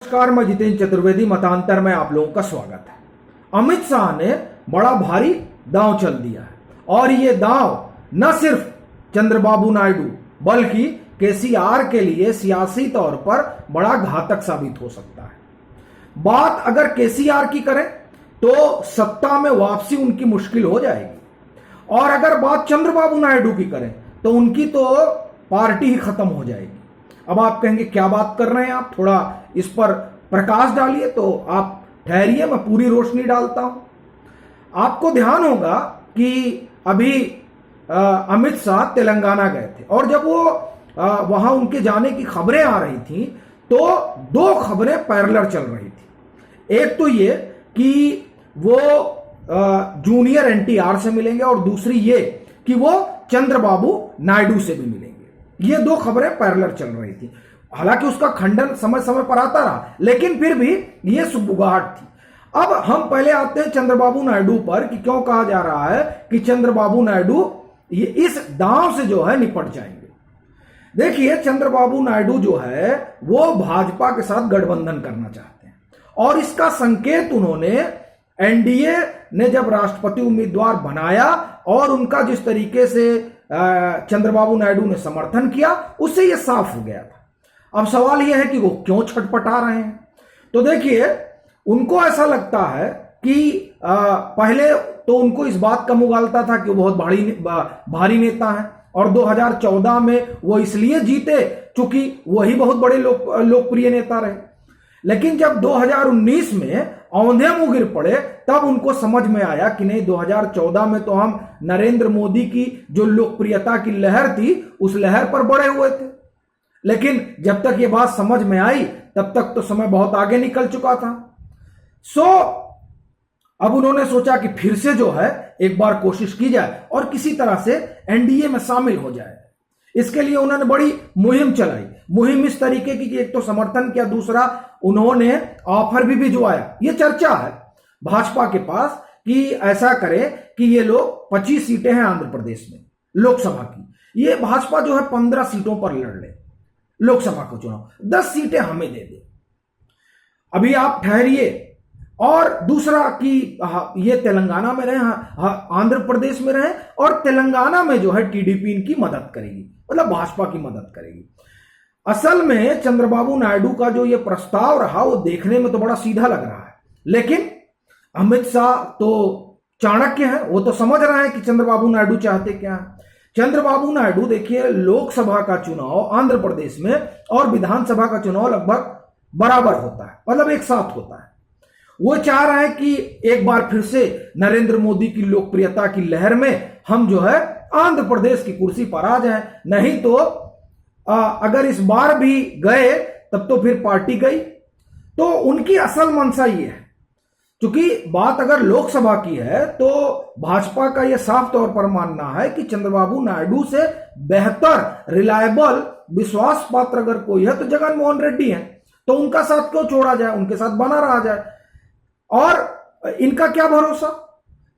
नमस्कार, मैं जितेंद्र चतुर्वेदी। मतांतर में आप लोगों का स्वागत है। अमित शाह ने बड़ा भारी दांव चल दिया है और ये दांव न सिर्फ चंद्रबाबू नायडू बल्कि केसीआर के लिए सियासी तौर पर बड़ा घातक साबित हो सकता है। बात अगर केसीआर की करें तो सत्ता में वापसी उनकी मुश्किल हो जाएगी और अगर बात चंद्रबाबू नायडू की करें तो उनकी तो पार्टी ही खत्म हो जाएगी। अब आप कहेंगे क्या बात कर रहे हैं आप, थोड़ा इस पर प्रकाश डालिए। तो आप ठहरिए, मैं पूरी रोशनी डालता हूं। आपको ध्यान होगा कि अभी अमित शाह तेलंगाना गए थे और जब वो वहां उनके जाने की खबरें आ रही थी तो दो खबरें पैरेलल चल रही थी। एक तो ये कि वो जूनियर एनटीआर से मिलेंगे और दूसरी ये कि वो चंद्रबाबू नायडू से भी मिलेंगे। ये दो खबरें पैरेलल चल रही थी। हालांकि उसका खंडन समय समय पर आता रहा, लेकिन फिर भी ये सुगबुगाहट थी। अब हम पहले आते हैं चंद्रबाबू नायडू पर कि क्यों कहा जा रहा है कि चंद्रबाबू नायडू ये इस दांव से जो है निपट जाएंगे। देखिए, चंद्रबाबू नायडू जो है वो भाजपा के साथ गठबंधन करना चाहते हैं और इसका संकेत उन्होंने एनडीए ने जब राष्ट्रपति उम्मीदवार बनाया और उनका जिस तरीके से चंद्रबाबू नायडू ने समर्थन किया उससे यह साफ हो गया था। अब सवाल यह है कि वो क्यों छटपटा रहे हैं। तो देखिए, उनको ऐसा लगता है कि पहले तो उनको इस बात का मुगालता था कि वो बहुत भारी नेता है और 2014 में वो इसलिए जीते चूंकि वही बहुत बड़े लोकप्रिय नेता रहे। लेकिन जब 2019 में औंधे मुंह गिर पड़े तब उनको समझ में आया कि नहीं, 2014 में तो हम नरेंद्र मोदी की जो लोकप्रियता की लहर थी उस लहर पर बढ़े हुए थे। लेकिन जब तक ये बात समझ में आई तब तक तो समय बहुत आगे निकल चुका था। अब उन्होंने सोचा कि फिर से जो है एक बार कोशिश की जाए और किसी तरह से एनडीए में शामिल हो जाए। इसके लिए उन्होंने बड़ी मुहिम चलाई। मुहिम इस तरीके की कि एक तो समर्थन किया, दूसरा उन्होंने ऑफर भी भिजवाया। ये चर्चा है भाजपा के पास कि ऐसा करे कि ये लोग 25 सीटें हैं आंध्र प्रदेश में लोकसभा की, ये भाजपा जो है 15 सीटों पर लड़ ले लोकसभा को चुनाव, 10 सीटें हमें दे दे। अभी आप ठहरिए। और दूसरा कि ये तेलंगाना में रहे, आंध्र प्रदेश में रहे और तेलंगाना में जो है टीडीपी इनकी मदद करेगी, मतलब भाजपा की मदद करेगी। असल में चंद्रबाबू नायडू का जो ये प्रस्ताव रहा वो देखने में तो बड़ा सीधा लग रहा है, लेकिन अमित शाह तो चाणक्य है, वो तो समझ रहे हैं कि चंद्रबाबू नायडू चाहते क्या है। चंद्रबाबू नायडू देखिए, लोकसभा का चुनाव आंध्र प्रदेश में और विधानसभा का चुनाव लगभग बराबर होता है, मतलब एक साथ होता है। वो चाह रहे हैं कि एक बार फिर से नरेंद्र मोदी की लोकप्रियता की लहर में हम जो है आंध्र प्रदेश की कुर्सी पर आ जाएं। नहीं तो अगर इस बार भी गए तब तो फिर पार्टी गई। तो उनकी असल मंशा ये है, क्योंकि बात अगर लोकसभा की है तो भाजपा का यह साफ तौर पर मानना है कि चंद्रबाबू नायडू से बेहतर, रिलायबल, विश्वास पात्र अगर कोई है तो जगन मोहन रेड्डी है। तो उनका साथ क्यों छोड़ा जाए, उनके साथ बना रहा जाए। और इनका क्या भरोसा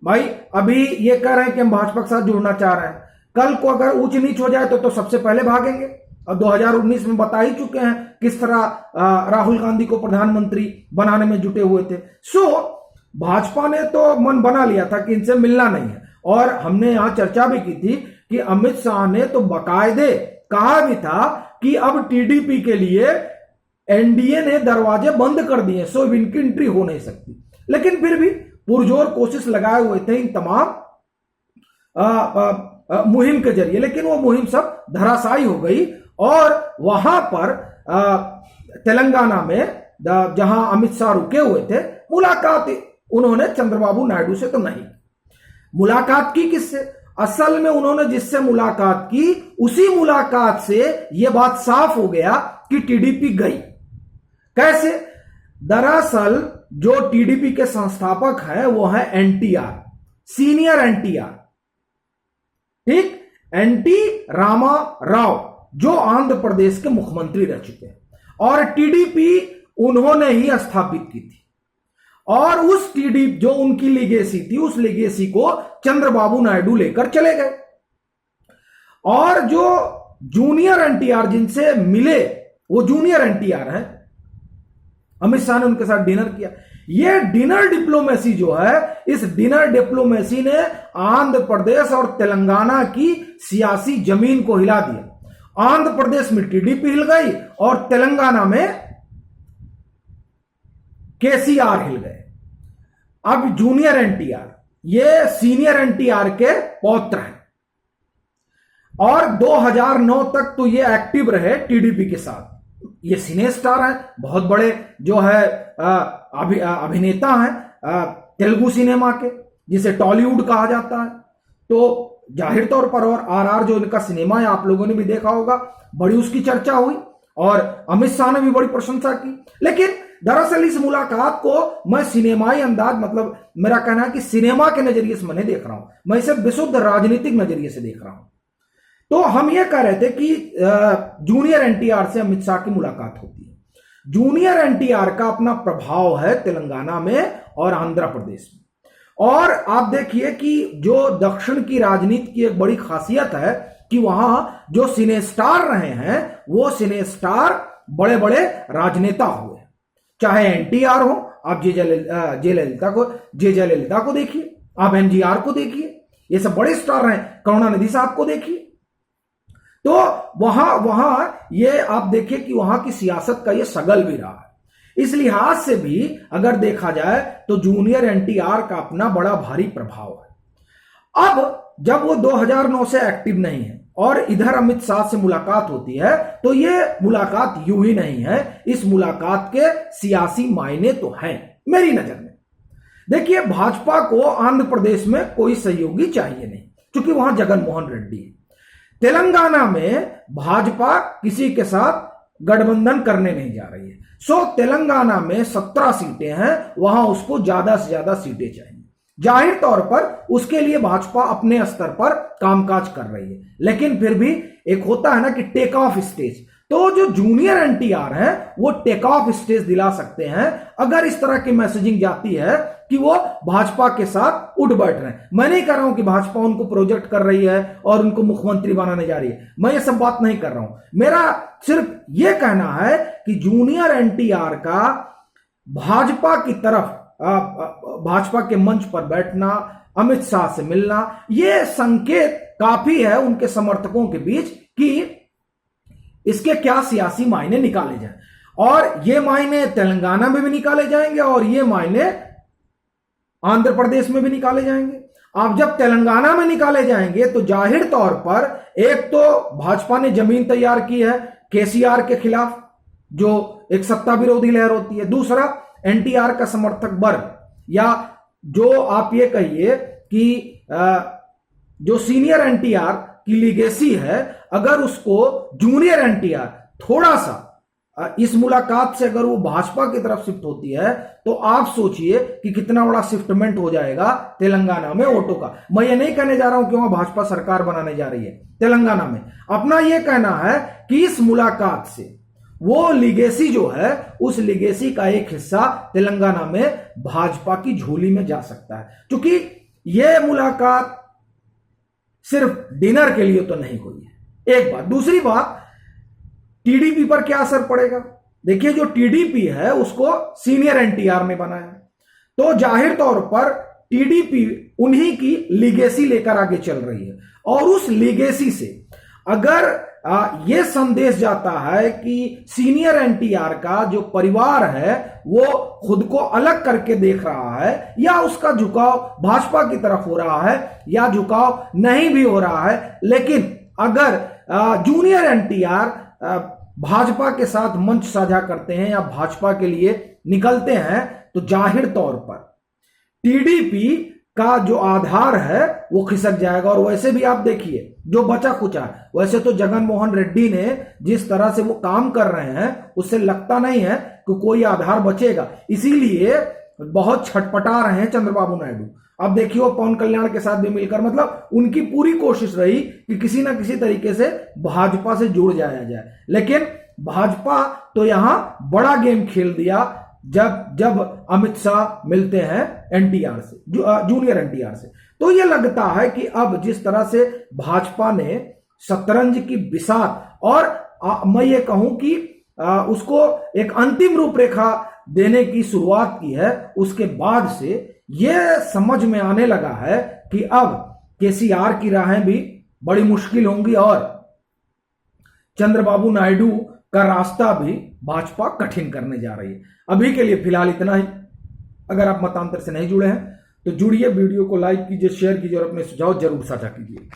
भाई, अभी ये कह रहे हैं कि हम भाजपा के साथ जुड़ना चाह रहे हैं, कल को अगर ऊंच नीच हो जाए तो सबसे पहले भागेंगे। और 2019 में बता ही चुके हैं किस तरह राहुल गांधी को प्रधानमंत्री बनाने में जुटे हुए थे। भाजपा ने तो मन बना लिया था कि इनसे मिलना नहीं है। और हमने यहां चर्चा भी की थी कि अमित शाह ने तो बाकायदे कहा भी था कि अब टीडीपी के लिए एनडीए ने दरवाजे बंद कर दिए, सो इनकी एंट्री हो नहीं सकती। लेकिन फिर भी पुरजोर कोशिश लगाए हुए थे इन तमाम मुहिम के जरिए, लेकिन वो मुहिम सब धराशायी हो गई। और वहां पर तेलंगाना में जहां अमित शाह रुके हुए थे, मुलाकात उन्होंने चंद्रबाबू नायडू से तो नहीं, मुलाकात की किससे? असल में उन्होंने जिससे मुलाकात की उसी मुलाकात से यह बात साफ हो गया कि टीडीपी गई। कैसे? दरअसल जो टीडीपी के संस्थापक हैं वो है एनटीआर, सीनियर एनटीआर, ठीक, एनटी रामा राव, जो आंध्र प्रदेश के मुख्यमंत्री रह चुके हैं और टीडीपी उन्होंने ही स्थापित की थी। और उस टीडीपी जो उनकी लीगेसी थी, उस लीगेसी को चंद्रबाबू नायडू लेकर चले गए। और जो जूनियर एनटीआर जिनसे मिले वो जूनियर एनटीआर हैं, अमित शाह ने उनके साथ डिनर किया। ये डिनर डिप्लोमेसी जो है, इस डिनर डिप्लोमेसी ने आंध्र प्रदेश और तेलंगाना की सियासी जमीन को हिला दिया। आंध्र प्रदेश में टीडीपी हिल गई और तेलंगाना में केसीआर हिल गए। अब जूनियर एनटीआर, ये सीनियर एनटीआर के पौत्र हैं और 2009 तक तो ये एक्टिव रहे टीडीपी के साथ। ये सिने स्टार हैं, बहुत बड़े जो है अभिनेता हैं तेलुगु सिनेमा के, जिसे टॉलीवुड कहा जाता है। तो जाहिर तौर पर, और आरआर जो इनका सिनेमा है आप लोगों ने भी देखा होगा, बड़ी उसकी चर्चा हुई और अमित शाह ने भी बड़ी प्रशंसा की। लेकिन दरअसल इस मुलाकात को मैं सिनेमाई अंदाज, मतलब मेरा कहना है कि सिनेमा के नजरिए से मैं नहीं देख रहा हूं, मैं इसे विशुद्ध राजनीतिक नजरिए से देख रहा हूं। तो हम ये कह रहे थे कि जूनियर एनटीआर से अमित शाह की मुलाकात होती है। जूनियर एनटीआर का अपना प्रभाव है तेलंगाना में और आंध्र प्रदेश में। और आप देखिए कि जो दक्षिण की राजनीति की एक बड़ी खासियत है कि वहां जो सिने स्टार रहे हैं वो सिने स्टार बड़े बड़े राजनेता हुए, चाहे एनटीआर हो, आप जे जयललिता को देखिए, आप एमजीआर को देखिए, ये सब बड़े स्टार हैं, करुणानिधि साहब को देखिए। तो वहां ये आप देखिए कि वहां की सियासत का ये सगल भी रहा है। इस लिहाज से भी अगर देखा जाए तो जूनियर एनटीआर का अपना बड़ा भारी प्रभाव है। अब जब वो 2009 से एक्टिव नहीं है और इधर अमित शाह से मुलाकात होती है, तो ये मुलाकात यूं ही नहीं है, इस मुलाकात के सियासी मायने तो हैं मेरी नजर में। देखिए, भाजपा को आंध्र प्रदेश में कोई सहयोगी चाहिए नहीं, क्योंकि वहां जगन मोहन रेड्डी है। तेलंगाना में भाजपा किसी के साथ गठबंधन करने नहीं जा रही है। सो तेलंगाना में 17 सीटें हैं, वहां उसको ज्यादा से ज्यादा सीटें चाहिए। जाहिर तौर पर उसके लिए भाजपा अपने स्तर पर कामकाज कर रही है, लेकिन फिर भी एक होता है ना कि टेक ऑफ स्टेज, तो जो जूनियर एनटीआर है वो टेक ऑफ स्टेज दिला सकते हैं अगर इस तरह की मैसेजिंग जाती है कि वो भाजपा के साथ उठ बैठ रहे हैं। मैं नहीं कह रहा हूं कि भाजपा उनको प्रोजेक्ट कर रही है और उनको मुख्यमंत्री बनाने जा रही है, मैं ये सब बात नहीं कर रहा हूं। मेरा सिर्फ ये कहना है कि जूनियर एनटीआर का भाजपा की तरफ, भाजपा के मंच पर बैठना, अमित शाह से मिलना, यह संकेत काफी है उनके समर्थकों के बीच कि इसके क्या सियासी मायने निकाले जाएं। और ये मायने तेलंगाना में भी निकाले जाएंगे और ये मायने आंध्र प्रदेश में भी निकाले जाएंगे। आप जब तेलंगाना में निकाले जाएंगे तो जाहिर तौर पर एक तो भाजपा ने जमीन तैयार की है केसीआर के खिलाफ, जो एक सत्ता विरोधी लहर होती है। दूसरा, एनटीआर का समर्थक वर्ग, या जो आप ये कहिए कि जो सीनियर एनटीआर की लीगेसी है, अगर उसको जूनियर एनटीआर थोड़ा सा इस मुलाकात से अगर वो भाजपा की तरफ शिफ्ट होती है, तो आप सोचिए कि कितना बड़ा शिफ्टमेंट हो जाएगा तेलंगाना में वोटों का। मैं ये नहीं कहने जा रहा हूं कि वहां भाजपा सरकार बनाने जा रही है तेलंगाना में। अपना ये कहना है कि इस मुलाकात से वो लीगेसी जो है, उस लीगेसी का एक हिस्सा तेलंगाना में भाजपा की झोली में जा सकता है, क्योंकि यह मुलाकात सिर्फ डिनर के लिए तो नहीं हुई है, एक बात। दूसरी बात, टीडीपी पर क्या असर पड़ेगा? देखिए, जो टीडीपी है उसको सीनियर एनटीआर ने बनाया, तो जाहिर तौर पर टीडीपी उन्हीं की लीगेसी लेकर आगे चल रही है। और उस लीगेसी से अगर यह संदेश जाता है कि सीनियर एनटीआर का जो परिवार है वो खुद को अलग करके देख रहा है, या उसका झुकाव भाजपा की तरफ हो रहा है, या झुकाव नहीं भी हो रहा है, लेकिन अगर जूनियर एनटीआर भाजपा के साथ मंच साझा करते हैं या भाजपा के लिए निकलते हैं, तो जाहिर तौर पर टीडीपी का जो आधार है वो खिसक जाएगा। और वैसे भी आप देखिए जो बचा खुचा, वैसे तो जगन मोहन रेड्डी ने जिस तरह से वो काम कर रहे हैं, उससे लगता नहीं है कि कोई आधार बचेगा। इसीलिए बहुत छटपटा रहे हैं चंद्रबाबू नायडू। अब देखिए, वो पवन कल्याण के साथ भी मिलकर, मतलब उनकी पूरी कोशिश रही कि किसी ना किसी तरीके से भाजपा से जुड़ जाया जाए, लेकिन भाजपा तो यहां बड़ा गेम खेल दिया जब अमित शाह मिलते हैं एनटीआर से, जूनियर एनटीआर से। तो यह लगता है कि अब जिस तरह से भाजपा ने शतरंज की बिसात, और मैं ये कहूं कि उसको एक अंतिम रूपरेखा देने की शुरुआत की है, उसके बाद से यह समझ में आने लगा है कि अब केसीआर की राहें भी बड़ी मुश्किल होंगी और चंद्रबाबू नायडू का रास्ता भी भाजपा कठिन करने जा रही है। अभी के लिए फिलहाल इतना ही। अगर आप मतांतर से नहीं जुड़े हैं तो जुड़िए, वीडियो को लाइक कीजिए, शेयर कीजिए और अपने सुझाव जरूर साझा कीजिए।